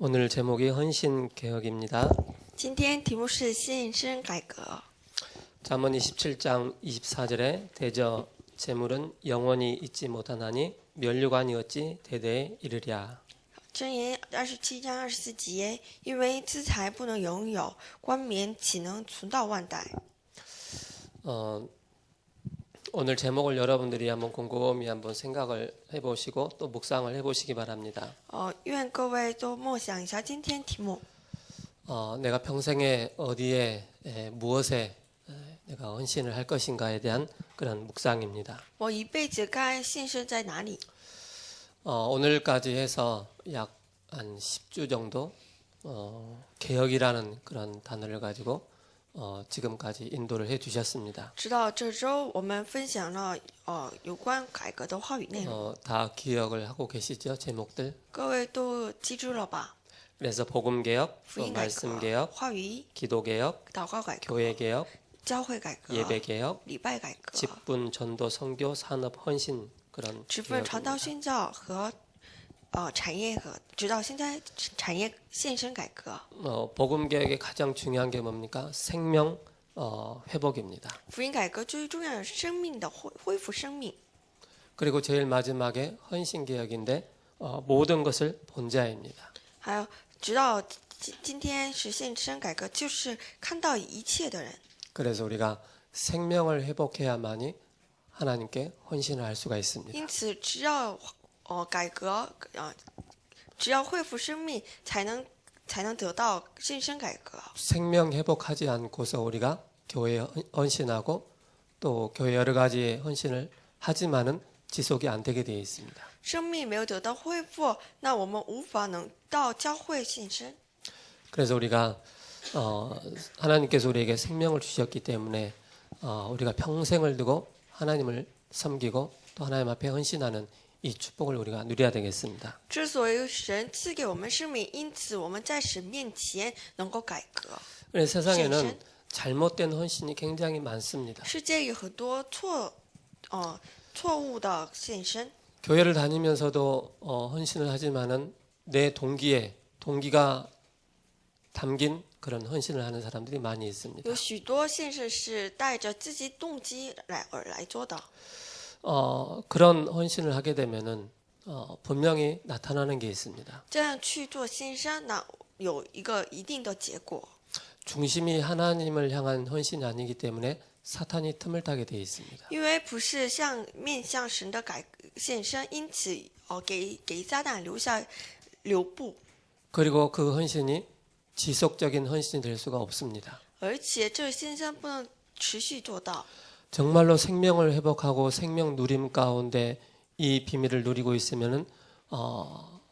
오늘 제목이 헌신개혁입니다. 今天题目是献身改革。 잠언 27장 24절에 대저 재물은 영원히 잊지 못하나니 면류관이 어찌 대대에 이르랴. 箴言27章24节，因为资财不能永有，冠冕岂能存到万代？ 오늘 제목을 여러분들이 한번 곰곰이 한번 생각을 해보시고 또 묵상을 해보시기 바랍니다. 愿各位都默想一下今天题目。 내가 평생에 어디에 무엇에 내가 헌신을 할 것인가에 대한 그런 묵상입니다. 我一辈子该献身在哪里？ 오늘까지 해서 약 한 10주 정도 개혁이라는 그런 단어를 가지고 지금까지 인도를 해주셨습니다. 直到这周，我们分享了有关改革的话语内容。 다 기억을 하고 계시죠? 제목들. 各位都记住了吧？ 그래서 복음 개혁, 福 또 音改 말씀 革、 개혁, 话语、 기도 개혁, 祷告改革、 교회 개혁, 教会改革、 예배 개혁, 礼拜改革、 직분, 전도, 선교, 산업, 헌신 그런 职分传道 개혁입니다. 宣教和产业和直到现在产业献身改革。 복음 개혁의 가장 중요한 게 뭡니까? 생명 회복입니다. 福音改革最重要的是生命的恢复生命。 그리고 제일 마지막에 헌신 개혁인데 모든 것을 본자입니다. 还有直到今天是献身改革，就是看到一切的人。 그래서 우리가 생명을 회복해야만이 하나님께 헌신을 할 수가 있습니다. 因此，只要改革只要恢复生命，才能得到献身改革。 생명 회복하지 않고서 우리가 교회에 헌신하고 또 교회 여러 가지의 헌신을 하지만은 지속이 안 되게 되어 있습니다. 生命没有得到恢复，那我们无法能到教会献身。 그래서 우리가 하나님께서 우리에게 생명을 주셨기 때문에 우리가 평생을 두고 하나님을 섬기고 또 하나님 앞에 헌신하는 이 축복을 우리가 누려야 되겠습니다. 之所以神赐给我们生命，因此我们在神面前能够改革。 그래서 세상에는 잘못된 헌신이 굉장히 많습니다. 世界有很多错误的献身。 교회를 다니면서도 헌신을 하지만은 내 동기가 담긴 그런 헌신을 하는 사람들이 많이 있습니다. 有许多献身是带着自己动机来做的。 그런 헌신을 하게 되면은 분명히 나타나는 게 있습니다. 这样去做献身，那有一个一定的结果。 중심이 하나님을 향한 헌신이 아니기 때문에 사탄이 틈을 타게 돼 있습니다. 因为不是面向神的献身，因此给撒旦留步。 그리고 그 헌신이 지속적인 헌신이 될 수가 없습니다. 而且这献身不能持续做到。 정말로 생명을 회복하고 생명 누림 가운데 이 비밀을 누리고 있으면은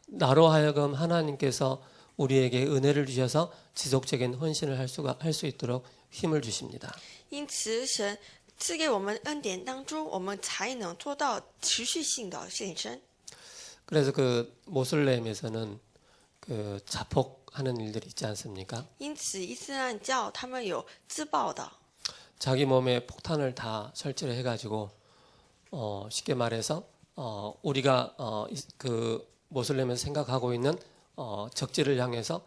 나로 하여금 하나님께서 우리에게 은혜를 주셔서 지속적인 헌신을 할 수 있도록 힘을 주십니다. 因此，神赐给我们恩典当中，我们才能做到持续性的献身。 그래서 그 모슬렘에서는 그 자폭하는 일들이 있지 않습니까? 因此，伊斯兰教他们有自爆的， 자기 몸에 폭탄을 다 설치를 해가지고 쉽게 말해서 우리가 그 모슬렘에서 생각하고 있는 적지를 향해서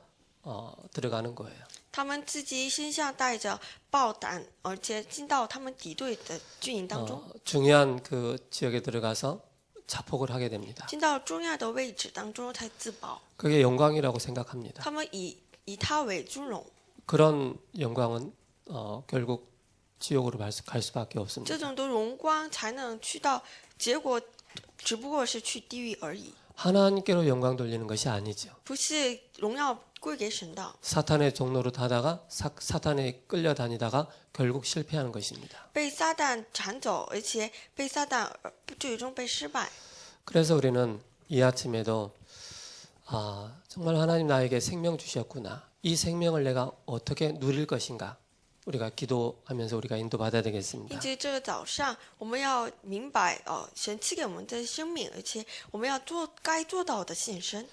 들어가는 거예요. 他们自己身上带着爆弹，而且进到他们敌对的军营当中， 중요한 그 지역에 들어가서 자폭을 하게 됩니다. 进到重要的位置当中才自爆。 그게 영광이라고 생각합니다. 他们以他为尊荣， 그런 영광은 결국 지옥으로 갈 수밖에 这 없습니다. 种的荣光才能去到，结果只不过是去地狱而已， 하나님께로 영광 돌리는 것이 아니죠. 不是荣耀归给神的。 사탄의 종로로 타다가 사탄에 끌려다니다가 결국 실패하는 것입니다. 被撒旦缠走，而且被撒旦最终被失败。 그래서 우리는 이 아침에도 정말 하나님 나에게 생명 주셨구나. 이 생명을 내가 어떻게 누릴 것인가. 우리가 기도하면서 우리가 인도받아야 因 되겠습니다. 此，这个早上我们要明白，神赐给我们的生命，而且我们要做该做到的献身。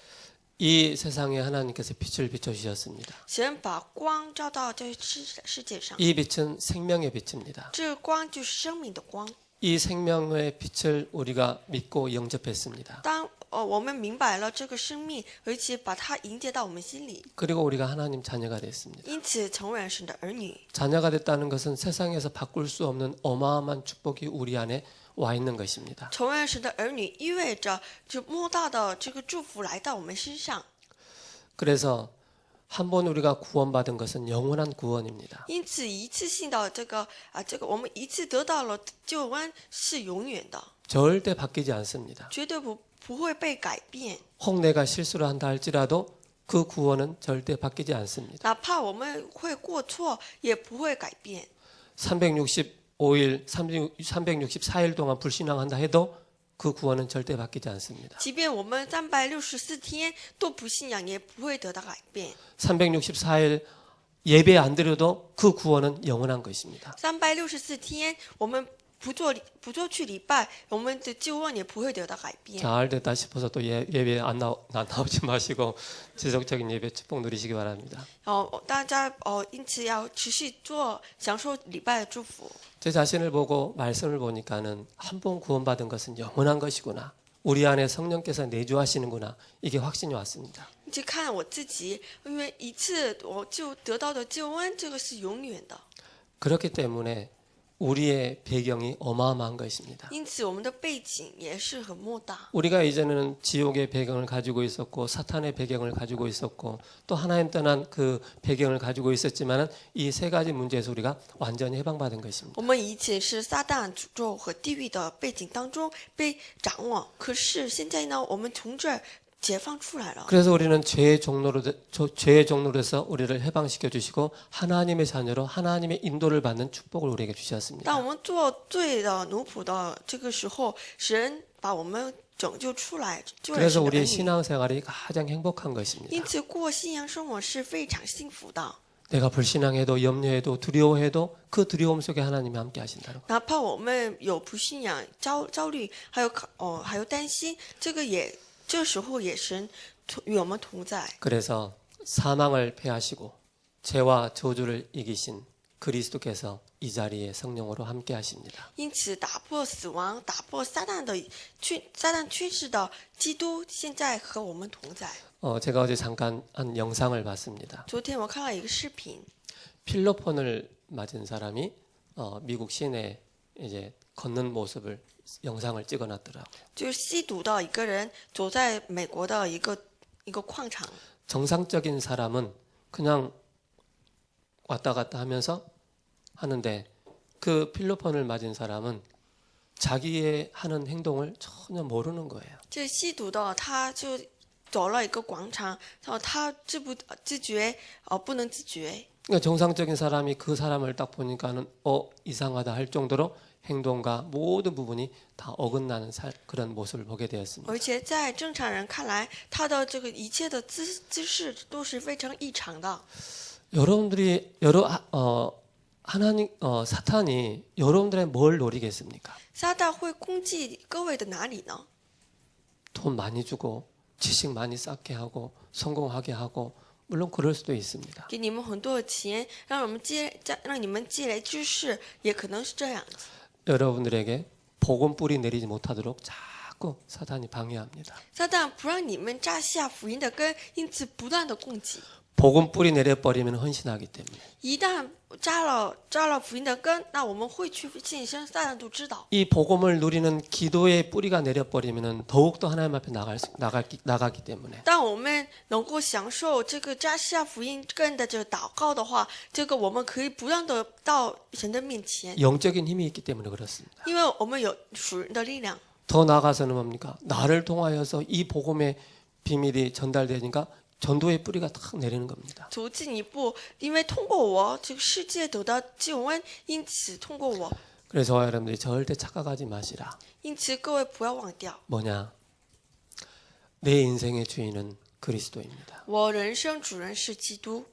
이 세상에 하나님께서 빛을 비춰주셨습니다. 神把光照到这世界上， 이 빛은 생명의 빛입니다. 这个光就是生命的光。 이 생명의 빛을 우리가 믿고 영접했습니다. 当我们明白了这个生命，而且把它迎接到我们心里， 그리고 우리가 하나님 자녀가 됐습니다. 因此成为神的儿女。 자녀가 됐다는 것은 세상에서 바꿀 수 없는 어마어마한 축복이 우리 안에 와 있는 것입니다. 成为神的儿女意味着就莫大的这个祝福来到我们身上。 그래서 한 번 우리가 구원받은 것은 영원한 구원입니다. 因此一次性的这个我们一次得到了救恩是永远的， 절대 바뀌지 않습니다. 绝对不会被改变。 혹 내가 실수를 한다 할지라도 그 구원은 절대 바뀌지 않습니다. 哪怕我们会过错，也不会改变。 365일, 364일 동안 불신앙한다 해도 그 구원은 절대 바뀌지 않습니다. 即便我们364天都不信仰，也不会得到改变。 364일 예배 안 드려도 그 구원은 영원한 것입니다. 364天我们不做去礼拜，我们的救恩也不会得到改变。 잘 됐다 싶어서 또 예배 안 나오지 마시고 지속적인 예배 축복 누리시기 바랍니다. 大家因此要持续享受礼拜的祝福。 제 자신을 보고 말씀을 보니까는 한 번 구원받은 것은 영원한 것이구나. 우리 안에 성령께서 내주하시는구나. 이게 확신이 왔습니다. 去看我自己，因为一次我就得到的救恩，这个是永远的。 그렇기 때문에 우리의 배경이 어마어마한 것입니다. 因此，我们的背景也是很莫大。 우리가 이제는 지옥의 배경을 가지고 있었고 사탄의 배경을 가지고 있었고 또 하나님 떠난 그 배경을 가지고 있었지만은 이 세 가지 문제에서 우리가 완전히 해방받은 것입니다. 我们以前是撒旦、诅咒和地狱的背景当中被掌握，可是现在呢，我们从这儿解放出来了。 그래서 우리는 죄의 종로로서 우리를 해방시켜 주시고 하나님의 자녀로 하나님의 인도를 받는 축복을 우리에게 当 주셨습니다. 我们做罪的奴仆的这个时候，神把我们拯救出来，救了 그래서 神的儿 우리의 女。 신앙생활이 가장 행복한 것입니다. 因此，过信仰生活是非常幸福的。 내가 불신앙해도 염려해도 두려워해도 그 두려움 속에 하나님이 함께 하신다는 것. 哪怕我们有不信仰、焦虑，还有担心，这时候也神与我们同在。 그래서 사망을 패하시고 죄와 저주를 이기신 그리스도께서 이 자리에 성령으로 함께 하십니다. 因此，打破死亡、打破撒旦权势的基督，现在和我们同在。 제가 어제 잠깐 한 영상을 봤습니다. 昨天我看到一个视频， 필로폰을 맞은 사람이 미국 시내에 이제 걷는 모습을 영상을 찍어놨더라고요. 就是吸毒的一个人走在美国的一个矿场。 정상적인 사람은 그냥 왔다 갔다 하면서 하는데 그 필로폰을 맞은 사람은 자기의 하는 행동을 전혀 모르는 거예요. 这吸毒的他就走了一个广场，然后他自觉不能自觉。 그러니까 정상적인 사람이 그 사람을 딱 보니까는 이상하다 할 정도로 행동과 모든 부분이 다 어긋나는 그런 모습을 보게 되었습니다. 而且在正常人看来，他的这个一切的姿势都是非常异常的。 여러분들이 사탄이 여러분들의 뭘 노리겠습니까? 撒旦会攻击各位的哪里呢？ 돈 많이 주고 지식 많이 쌓게 하고 성공하게 하고 물론 그럴 수도 있습니다. 给你们很多的钱，让你们积累知识，也可能是这样子。 여러분들에게 복음 뿌리 내리지 못하도록 자꾸 사탄이 방해합니다. 撒旦不让你们扎下福音的根，因此不断的攻击。 복음 뿌리 내려버리면 헌신하기 때문에 一旦扎了福音的根，那我们会去献身，撒旦都知道。 이 복음을 누리는 기도의 뿌리가 내려버리면 더욱더 하나님 앞에 나가기 때문에 当我们能够享受这个扎下福音根的这个祷告的话，这个我们可以不断的到神的面前， 영적인 힘이 있기 때문에 그렇습니다. 因为我们有属人的力量。 더 나아가서는 뭡니까? 나를 통하여서 이 복음의 비밀이 전달되니까 전도의 뿌리가 탁 내리는 겁니다. 走进一步，因为通过我，这个世界得到救恩，因此通过我， 그래서 저와 여러분들이 절대 착각하지 마시라. 因此各位不要忘掉， 뭐냐? 내 인생의 주인은 그리스도입니다. 我人生主人是基督，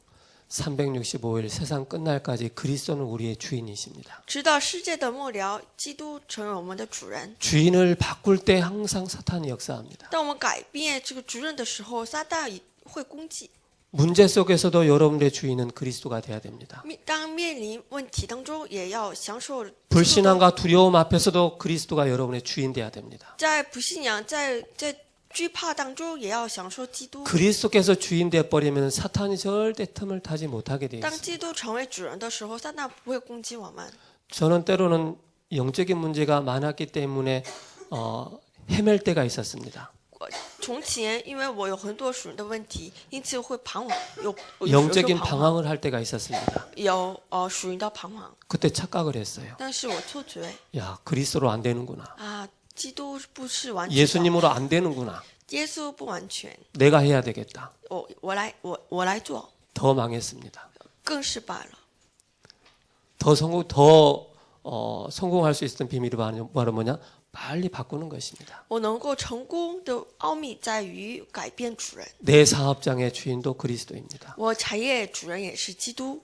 365일 세상 끝날까지 그리스도는 우리의 주인이십니다. 直到世界的末了，基督成为我们的主人。 주인을 바꿀 때 항상 사탄이 역사합니다. 当我们改变这个主人的时候，撒旦也会攻击。 문제 속에서도 여러분의 주인은 그리스도가 돼야 됩니다. 当面临问题当中，也要享受 불신앙과 두려움 앞에서도 그리스도가 여러분의 주인 돼야 됩니다. 在不信仰、在惧怕当中也要享受基督。 그리스도께서 주인 되어 버리면 사탄이 절대 틈을 타지 못하게 되어 当 있습니다. 基督成为主人的时候，撒旦不会攻击我们。 저는 때로는 영적인 문제가 많았기 때문에 헤맬 때가 있었습니다. 从前因为我有很多属灵的问题，因此会彷徨，有 영적인 방황을 할 때가 있었습니다. 有属灵的彷徨。 그때 착각을 했어요. 但是我错觉 야, 그리스도로 안 되는구나. 啊，基督不是完全的， 예수님으로 안 되는구나. 耶稣不完全， 내가 해야 되겠다. 我来做， 더 망했습니다. 更失败了。 성공할 수 있었던 비밀이 바로 뭐냐? 빨리 바꾸는 것입니다. 我能够成功的奥秘在于改变主人。 내 사업장의 주인도 그리스도입니다. 我产业主人也是基督，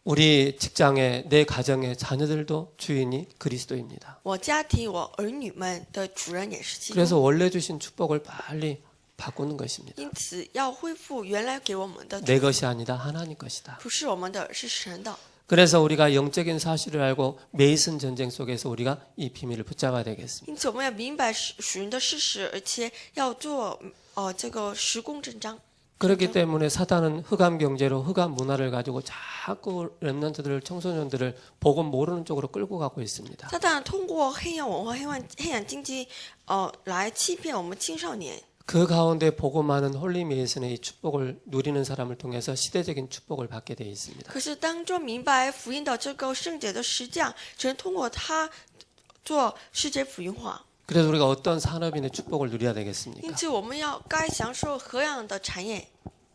우리 직장의 내 가정의 자녀들도 주인이 그리스도입니다. 我家庭我儿女们的主人也是基督。 그래서 원래 주신 축복을 빨리 바꾸는 것입니다. 因此要恢复原来给我们的， 내 것이 아니다 하나님 것이다. 不是我们的，是神的。 그래서 우리가 영적인 사실을 알고 메이슨 전쟁 속에서 우리가 이 비밀을 붙잡아야 되겠습니다. 因此我们要明白属灵的事实，而且要做这个时空正章。 그렇기 때문에 사단은 흑암 경제로 흑암 문화를 가지고 자꾸 렘넌트들을 청소년들을 복음 모르는 쪽으로 끌고 가고 있습니다. 撒旦通过黑暗文化、黑暗经济，来欺骗我们青少年。 그 가운데 보고 많은 홀리 메이슨의 이 축복을 누리는 사람을 통해서 시대적인 축복을 받게 되어 있습니다. 可是当中明白福音的这个圣洁的实匠，只能通过他做世界福音化。 그래서 우리가 어떤 산업인의 축복을 누려야 因 되겠습니까? 此，我们该享受何样的产业？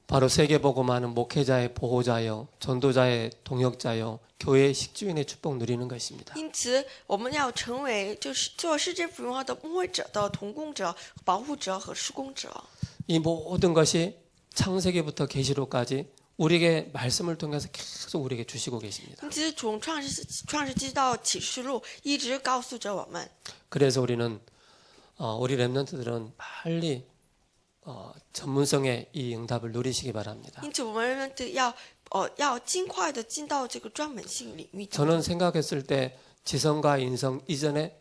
바로 세계 보고 많은 목회자의 보호자요, 전도자의 동역자요, 교회의 식주인의 축복 누리는 것입니다. 因此，我们要成为就是做世界福音化的牧会者的同工者、保护者和施工者。 이 모든 것이 창세기부터 계시록까지 우리에게 말씀을 통해서 계속 우리에게 주시고 계십니다. 因此，从创世纪到启示录，一直告诉着我们。 그래서 우리는 우리 렘넌트들은 빨리 전문성의 이 응답을 누리시기 바랍니다. 因此，我们要尽快的进到这个专门性领域。 저는 생각했을 때 지성과 인성 이전에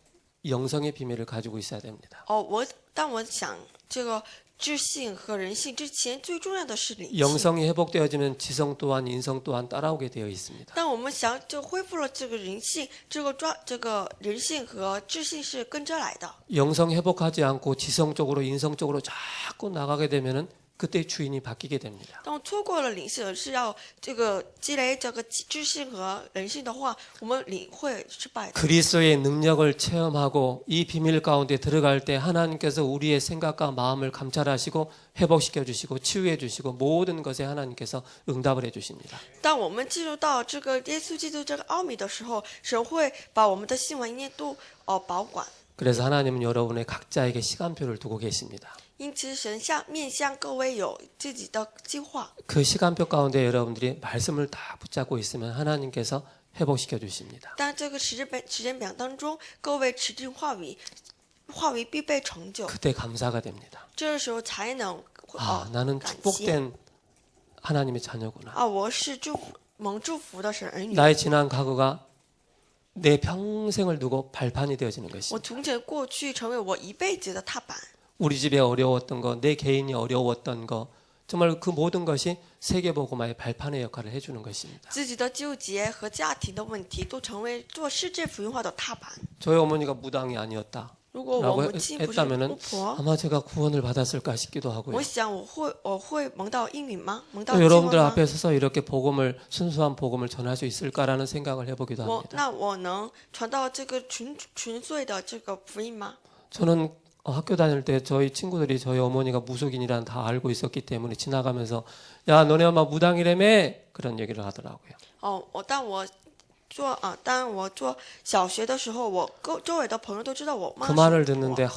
영성의 비밀을 가지고 있어야 됩니다. 当我想这个智性和人性之前，最重要的是灵性。 영성이 회복되어지면 지성 또한 인성 또한 따라오게 되어 있습니다. 当我们想就恢复了这个人性，这个人性和智性是跟着来的。 영성 회복하지 않고 지성 쪽으로 인성 쪽으로 자꾸 나가게 되면은 그때 주인이 바뀌게 됩니다. 当错过了灵性，而是要这个积累这个智性和人性的话，我们领会失败的。 그리스도의 능력을 체험하고 이 비밀 가운데 들어갈 때 하나님께서 우리의 생각과 마음을 감찰하시고 회복시켜 주시고 치유해 주시고 모든 것에 하나님께서 응답을 해 주십니다. 当我们进入到这个耶稣基督这个奥秘的时候，神会把我们的心怀意念都保管。 그래서 하나님은 여러분의 각자에게 시간표를 두고 계십니다. 因此，神面向各位有自己的计划。 그 시간표 가운데 여러분들이 말씀을 다 붙잡고 있으면 하나님께서 회복시켜 주십니다. 但这个时间表当中，各位持定话语必被成就。 그때 감사가 됩니다. 这时候才能 나는 感谢 축복된 하나님의 자녀구나. 我是蒙祝福的神儿女。 나의 지난 과거가 내 평생을 두고 발판이 되어지는 我 것입니다. 从前过去成为我一辈子的踏板。 우리 집에 어려웠던 거, 내 개인이 어려웠던 거, 정말 그 모든 것이 세계복음화의 발판의 역할을 해주는 것입니다. 自己的纠结和家庭的问题都成为做世界福音化的踏板。 저희 어머니가 무당이 아니었다. 如果我 라고 母亲不是巫 했다면은 婆， 아마 제가 구원을 받았을까 싶기도 하고요. 我想我会蒙到应允吗？蒙到 또 救恩 여러분들 吗？ 앞에 서서 이렇게 복음을 순수한 복음을 전할 수 있을까라는 생각을 해보기도 합니다. 那我能传到这个纯粹的这个福音吗？ 저는 학교 다닐 때 저희 친구들이 저희 어머니가 무속인이란 다 알고 있었기 때문에 지나가면서 야 너네 엄마 무당이라며 그런 얘기를 하더라고요. 当我做小学的时候，我周围的朋友都知道我妈 그 是 말을 巫婆 듣는데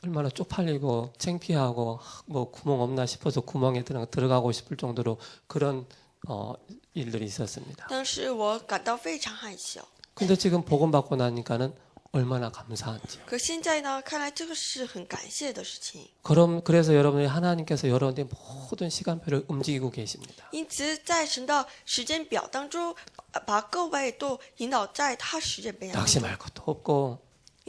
얼마나 쪽팔리고 창피하고 뭐 구멍 없나 싶어서 구멍에 들어가고 싶을 정도로 그런 일들이 있었습니다. 当时我感到非常害羞。 근데 지금 복음 받고 나니까는 얼마나 감사한지. 可现在呢，看来这个是很感谢的事情。 그래서 여러분이 하나님께서 여러분의 모든 시간표를 움직이고 계십니다. 因此，在神的时间表当中，把各位都引导在他时间表当中。 낙심할 것도 없고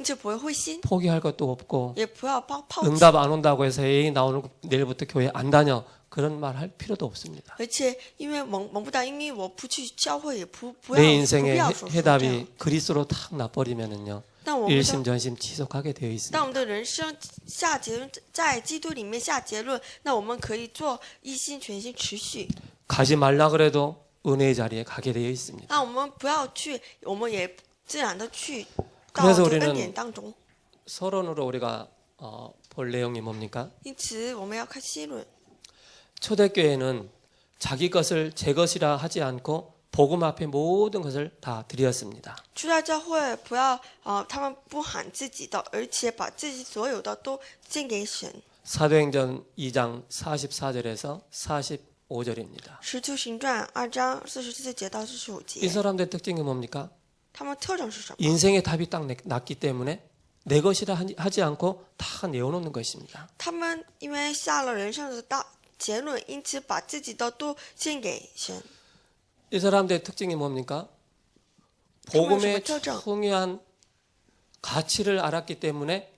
因此不会灰心， 포기할 것도 없고 也不要抛弃。 응답 안 온다고 해서 에이 나 오늘 내일부터 교회 안 다녀 그런 말 할 필요도 없습니다. 而且因为蒙不到，因为我不去教会，也不 내 要 인생의 说这样。 해답이 그리스도로 탁 나버리면은요 但我们的 일심전심 지속하게 되어 当 있습니다. 我们的人生下结论，在基督里面下结论，那我们可以做一心全心持续。 가지 말라 그래도 은혜의 자리에 가게 되어 있습니다. 那我们不要去，我们也自然的去 그래서 到这 우리는 个恩典当中。 서론으로 우리가 볼 내용이 뭡니까? 因此我们要看希论。 초대교회는 자기 것을 제 것이라 하지 않고 복음 앞에 모든 것을 다 드렸습니다. 初代教会不要他们不喊自己的，而且把自己所有的都献给神。 사도행전 2장 44절에서 45절입니다. 使徒行传2章44节到45 이 节， 사람들의 특징이 뭡니까? 他们特征是什么？ 인생의 답이 딱 났기 때문에 내 것이라 하지 않고 다 내어놓는 것입니다. 他们因为下了人生的大结论，因此把自己的都献给神。 이 사람들의 특징이 뭡니까? 복음의 중요한 가치를 알았기 때문에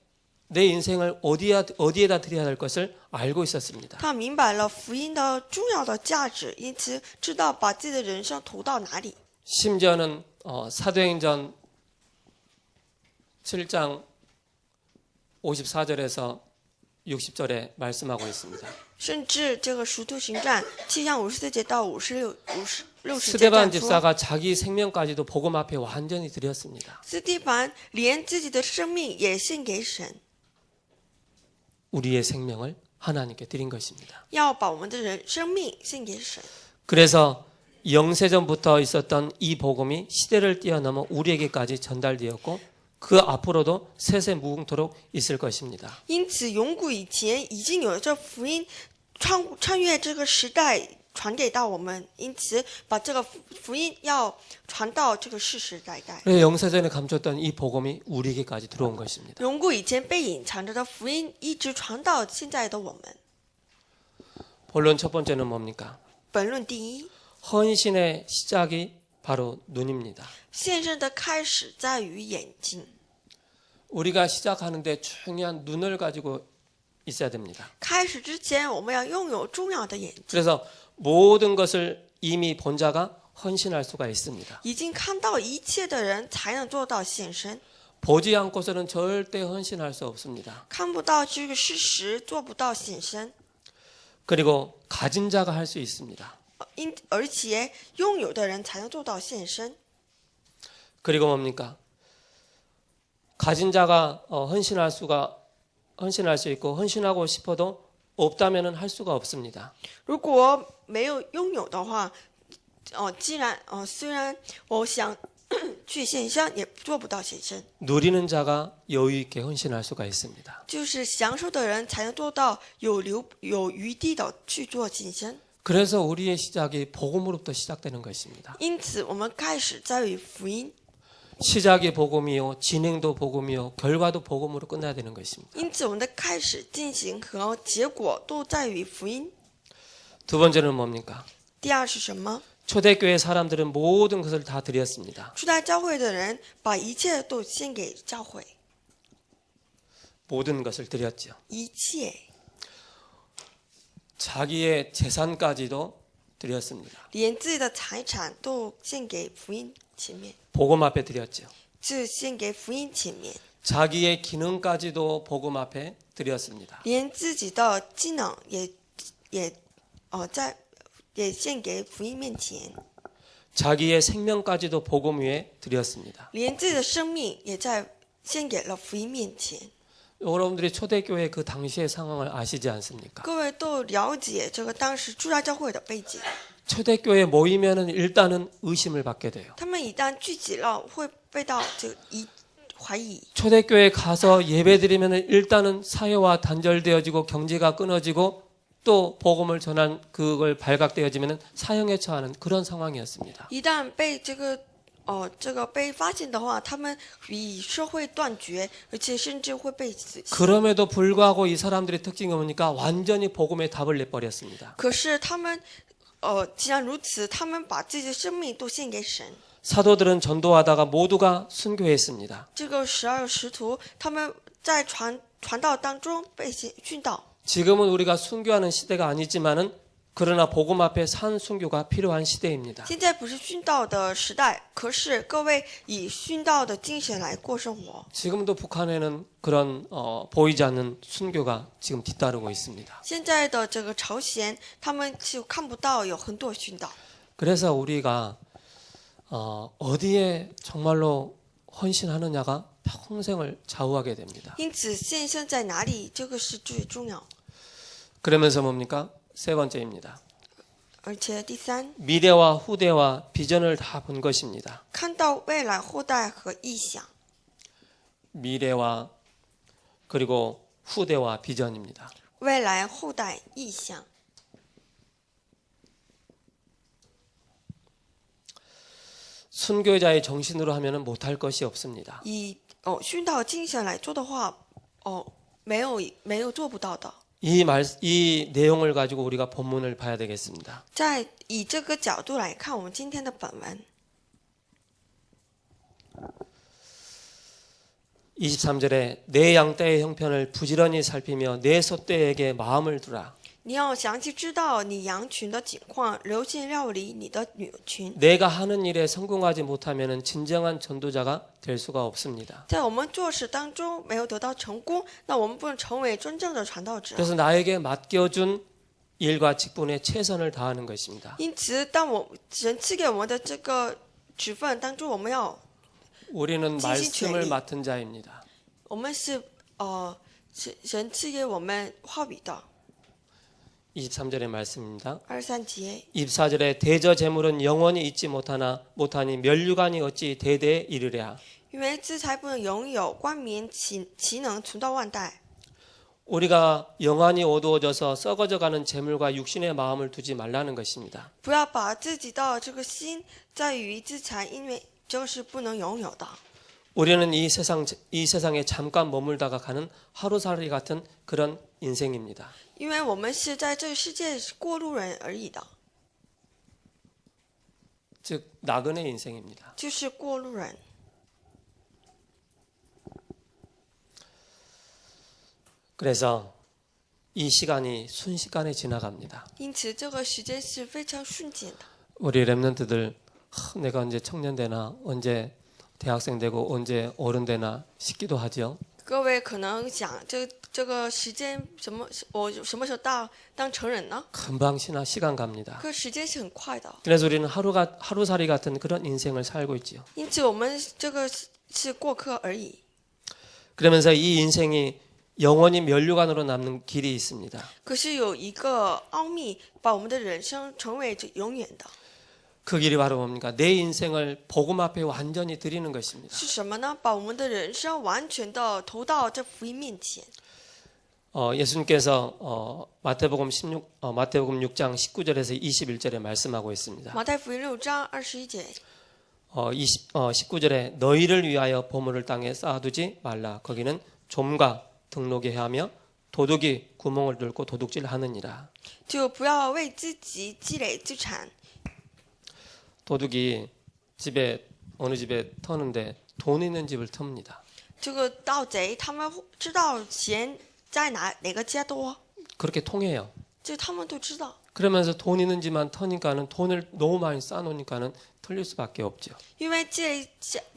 내 인생을 어디에다 드려야 할 것을 알고 있었습니다. 他明白了福音的重要的价值，因此知道把自己的人生投到哪里。 심지어는 사도행전 7장 54절에서 60절에 말씀하고 있습니다. 甚至这个使徒行传7章54节到60节 스데반 这样说， 집사가 자기 생명까지도 복음 앞에 완전히 드렸습니다. 斯蒂凡连自己的生命也献给神， 우리의 생명을 하나님께 드린 것입니다. 要把我们的生命献给神。 그래서 영세전부터 있었던 이 복음이 시대를 뛰어넘어 우리에게까지 전달되었고 그 앞으로도 세세 무궁토록 있을 것입니다. 因此，永古以前已经有这福音穿越这个时代传给到我们，因此把这个福音要传到这个世世代代。 그래서 영세전에 감췄던 이 복음이 우리에게까지 들어온 것입니다. 永古以前被隐藏着的福音一直传到现在的我们。 본론 첫 번째는 뭡니까? 本论第一， 헌신의 시작이 바로 눈입니다. 献身的开始在于眼睛。 우리가 시작하는데 중요한 눈을 가지고 있어야 됩니다. 开始之前，我们要拥有重要的眼睛， 그래서 모든 것을 이미 본 자가 헌신할 수가 있습니다. 已经看到一切的人才能做到献身。 보지 않고서는 절대 헌신할 수 없습니다. 看不到这个事实，做不到献身。 그리고 가진 자가 할 수 있습니다. 而且拥有的人才能做到献身。 그리고 뭡니까? 가진 자가 헌신할 수 있고 헌신하고 싶어도 없다면은 할 수가 없습니다. 如果没有拥有的话，虽然我想去献身，也做不到献身。 누리는 자가 여유 있게 헌신할 수가 있습니다. 就是享受的人才能做到有余地的去做献身。 그래서 우리의 시작이 복음으로부터 시작되는 것입니다. 因此，我们开始在于福音。 시작이 복음이요, 진행도 복음이요, 결과도 복음으로 끝나야 되는 것입니다. 因此，我们的开始、进行和结果都在于福音。 두 번째는 뭡니까? 第二是什么？ 초대교회 사람들은 모든 것을 다 드렸습니다. 初代教会的人把一切都献给教会， 모든 것을 드렸죠. 一切 자기의 재산까지도 드렸습니다. 连自己的财产都献给福音前面， 복음 앞에 드렸죠. 是献给福音前面， 자기의 기능까지도 복음 앞에 드렸습니다. 连自己的技能也献给福音面前， 자기의 생명까지도 복음 위에 드렸습니다. 连自己的生命也在献给了福音面前。 여러분들이 초대교회 그 당시의 상황을 아시지 않습니까? 各位都了解这个当时初代教会的背景， 초대교회 모이면은 일단은 의심을 받게 돼요. 他们一旦聚集了，会被到这个怀疑。 초대교회 가서 예배드리면은 일단은 사회와 단절되어지고 경제가 끊어지고 또 복음을 전한 그걸 발각되어지면은 사형에 처하는 그런 상황이었습니다. 一旦被这个被发现的话，他们与社会断绝，而且甚至会被死刑。 그럼에도 불구하고 이 사람들의 특징이 뭡니까? 완전히 복음의 답을 내버렸습니다. 可是他们，既然如此，他们把自己的生命都献给神。 사도들은 전도하다가 모두가 순교했습니다. 这个12个使徒，他们在传道当中被殉道。 지금은 우리가 순교하는 시대가 아니지만은 그러나 복음 앞에 산 순교가 필요한 시대입니다. 现在不是殉道的时代，可是各位以殉道的精神来过生活。 지금도 북한에는 그런 보이지 않는 순교가 지금 뒤따르고 있습니다. 现在的这个朝鲜，他们就看不到有很多殉道。 그래서 우리가 어디에 정말로 헌신하느냐가 평생을 좌우하게 됩니다. 因此，献身在哪里，这个是最重要。 그러면서 뭡니까? 세 번째입니다. 而且第三， 미래와 후대와 비전을 다 본 것입니다. 看到未来后代和意向， 미래와 그리고 후대와 비전입니다. 未来后代意向。 순교자의 정신으로 하면은 못할 것이 없습니다. 以殉道精神来做的话，没有做不到的。 이 내용을 가지고 우리가 본문을 봐야 되겠습니다. 在以这个角度来看，我们今天的本文 23절에 내 양떼의 형편을 부지런히 살피며 내 소떼에게 마음을 두라. 你要详细知道你羊群的情况，留心料理你的女群。 내가 하는 일에 성공하지 못하면은 진정한 전도자가 될 수가 없습니다. 在我们做事当中没有得到成功，那我们不能成为真正的传道者。 그래서 나에게 맡겨준 일과 직분에 최선을 다하는 것입니다. 因此，当神赐给我们的这个职分当中，我们要 우리는 진실주의. 말씀을 맡은 자입니다. 我们是神赐给我们话语的。 23절의 말씀입니다. 23节， 24절에 대저 재물은 영원히 잊지 못하니 면류관이 어찌 대대에 이르랴. 因为资财不能拥有，冠冕岂能存到万代？ 우리가 영안이 어두워져서 썩어져가는 재물과 육신의 마음을 두지 말라는 것입니다. 不要把自己的这个心在于资财，因为这是不能拥有的。 우리는 이 세상에 잠깐 머물다가 가는 하루살이 같은 그런 인생입니다. 因为我们是在这个世界是过路人而已的， 즉 나그네 인생입니다. 就是过路人。 그래서 이 시간이 순식간에 지나갑니다. 因此，这个时间是非常瞬间的。 우리 랩런트들 내가 언제 청년 되나 언제 대학생 되고 언제 어른 되나 싶기도 하죠. 各位可能想，这个时间我什么时候当成人呢？ 금방 시간 갑니다. 可时间是很快的， 그래서 우리는 하루살이 같은 그런 인생을 살고 있지요. 因此我们这个是过客而已。 그러면서 이 인생이 영원히 면류관으로 남는 길이 있습니다. 可是有一个奥秘，把我们的人生成为永远的， 그 길이 바로 뭡니까? 내 인생을 복음 앞에 완전히 드리는 것입니다. 是什么呢？把我们的人生完全的投到这福音面前。 예수님께서 마태복음 6장 19절에서 21절에 말씀하고 있습니다. 马太福音6章21节， 19절에 너희를 위하여 보물을 땅에 쌓아두지 말라. 거기는 좀과 등록이 하며 도둑이 구멍을 뚫고 도둑질하느니라. 就不要为自己积累资产。 도둑이 어느 집에 터는데 돈 있는 집을 틉니다. 这个盗贼他们知道钱在哪个家多， 그렇게 통해요. 这他们都知道。 그러면서 돈 있는 집만 터니까는 돈을 너무 많이 쌓아놓으니까는 털릴 수밖에 없죠. 因为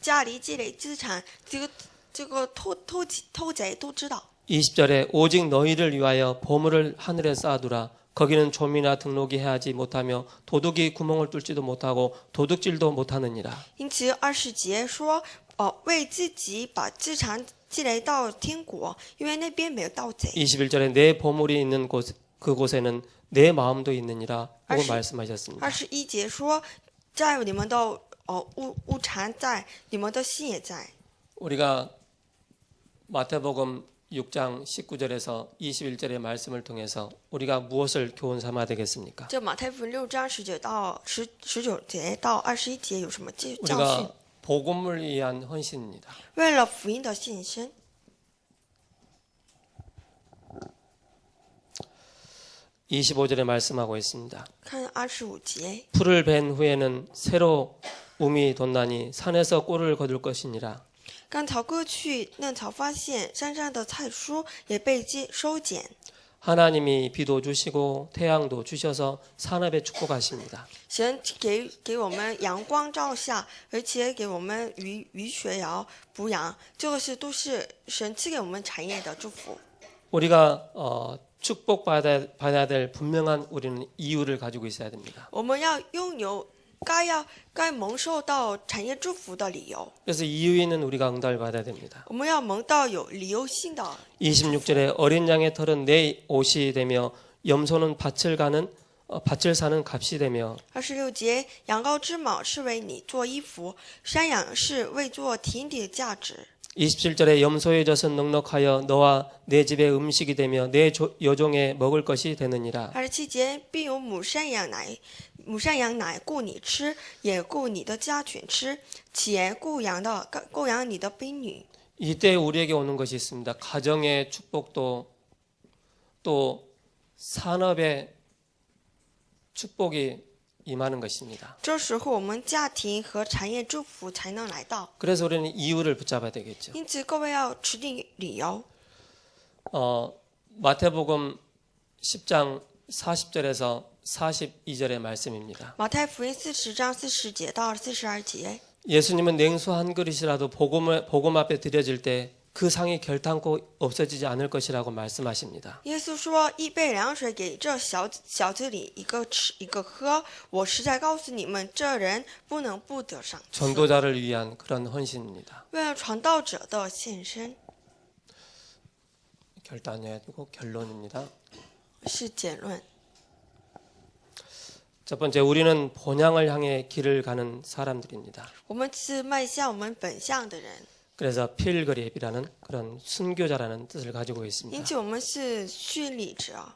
家里积累资产，这个偷贼都知道。 20절에 오직 너희를 위하여 보물을 하늘에 쌓아두라. 거기는 좀이나 등록이 해하지 못하며 도둑이 구멍을 뚫지도 못하고 도둑질도 못하느니라. 因此20节说，为自己把资产积累到天国，因为那边没有盗贼。 21절에 내 보물이 있는 그곳에는 내 마음도 있느니라 라고 20 말씀하셨습니다. 21节说，在你们的物产在，你们的心也在。 우리가 마태복음 6장 19절에서 21절의 말씀을 통해서 우리가 무엇을 교훈 삼아야 되겠습니까? 这马太福音6章19到19节到21节有什么教训？ 우리가 복음을 위한 헌신입니다. 为了福音的献身。 25절에 말씀하고 있습니다. 看25节， 풀을 벤 후에는 새로 우미 돋나니 산에서 꿀을 거둘 것이니라. 干草割去，嫩草发现，山上的菜蔬也被收减。 하나님이 비도 주시고 태양도 주셔서 산업에 축복하십니다. 神给我们阳光照下，而且给我们雨雪瑶补养，这个都是神赐给我们产业的祝福。 우리가 축복받아야 될 분명한 우리는 이유를 가지고 있어야 됩니다. 我们要拥有该蒙受到产业祝福的理由， 그래서 이유 있는 우리가 응답을 받아야 됩니다. 我们要蒙到有理由性的。 26절에 어린 양의 털은 내 옷이 되며 염소는 밭을 사는 값이 되며 26节，羊羔之毛是为你做衣服，山羊是为做田地的价值。 27절에 염소의 젖은 넉넉하여 너와 내 집의 음식이 되며 내 여종의 먹을 것이 되느니라. 27节，必有母山羊奶顾你吃，也顾你的家犬吃，且顾养你的婢女。 이때 우리에게 오는 것이 있습니다. 가정의 축복도 또 산업의 축복이 임하는 것입니다. 这时候，我们家庭和产业祝福才能来到。 그래서 우리는 이유를 붙잡아야 되겠죠. 因此，各位要持定理由。 마태복음 10장 40절에서 42절의 말씀입니다. 马太福音40章40节到42节， 예수님은 냉수 한 그릇이라도 복음 앞에 드려질 때 그 상이 결탄코 없어지지 않을 것이라고 말씀하십니다. 耶稣说：“一杯凉水给这小子里一个吃一个喝，我实在告诉你们，这人不能不得赏赐。 전도자를 위한 그런 헌신입니다. 为了传道者的献身， 결단이 아니고 결론입니다. 是结论。 첫 번째, 우리는 본향을 향해 길을 가는 사람들입니다. 我们是迈向我们本相的人， 그래서 필그랩이라는 그런 순교자라는 뜻을 가지고 因 있습니다. 此我们是殉礼者。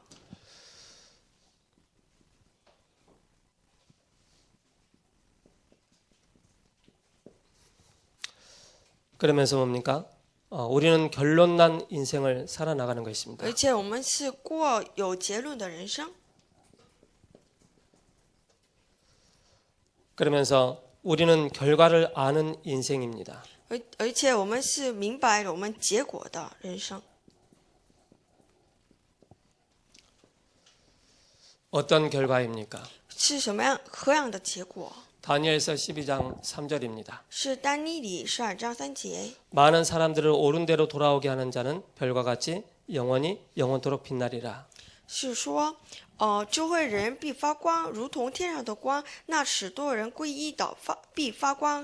그러면서 뭡니까? 우리는 결론난 인생을 살아나가는 것입니다. 而且我们是过有结论的人生。 그러면서 우리는 결과를 아는 인생입니다. 而且我们是明白了我们结果的人生。 어떤 결과입니까? 是何样的结果？ 다니엘서 12장 3절입니다. 是丹尼里12章3节。 많은 사람들을 옳은 대로 돌아오게 하는 자는 별과 같이 영원토록 빛나리라. 是说，智慧人必发光，如同天上的光；那使多人归一的必发光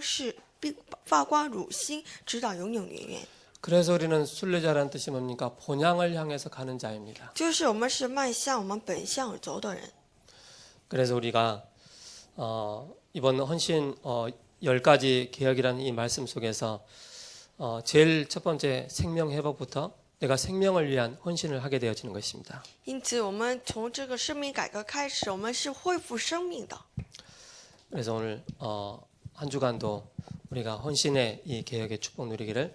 如星，直到永永远远。 그래서 우리는 순례자라는 뜻이 뭡니까? 본향을 향해서 가는 자입니다. 就是我们是迈向我们本相而走的人。 그래서 우리가 이번 헌신 10가지 개혁이라는 이 말씀 속에서 제일 첫 번째 생명 회복부터 내가 생명을 위한 헌신을 하게 되어지는 것입니다. 因此，我们从这个生命改革开始，我们是恢复生命的。 그래서 오늘 한 주간도 우리가 헌신의 이 개혁의 축복 누리기를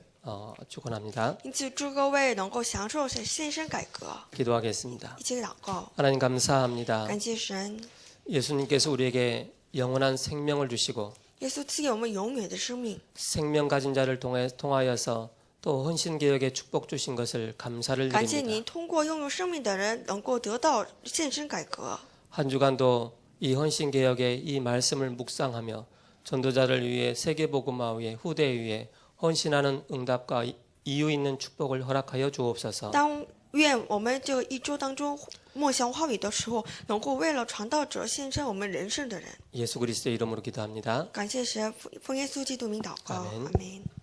축원합니다. 因此，祝各位能够享受献身改革。 기도하겠습니다. 一起祷告， 하나님 감사합니다. 感谢神， 예수님께서 우리에게 영원한 생명을 주시고 耶稣赐给我们永远的生命。 생명 가진 자를 통하여서 또 헌신 개혁의 축복 주신 것을 감사를 感谢 드립니다. 您通过拥有生命的人能够得到献身改革。 한 주간도 이 헌신 개혁의 이 말씀을 묵상하며 전도자를 위해 세계복음화 위해 후대에 위해 헌신하는 응답과 이유 있는 축복을 허락하여 주옵소서. 愿我们这一周当中默想话语的时候，能够为了传道者献身我们人生的人。 예수 그리스도의 이름으로 기도합니다. 感谢神，奉耶稣基督名祷告， 아멘 阿门。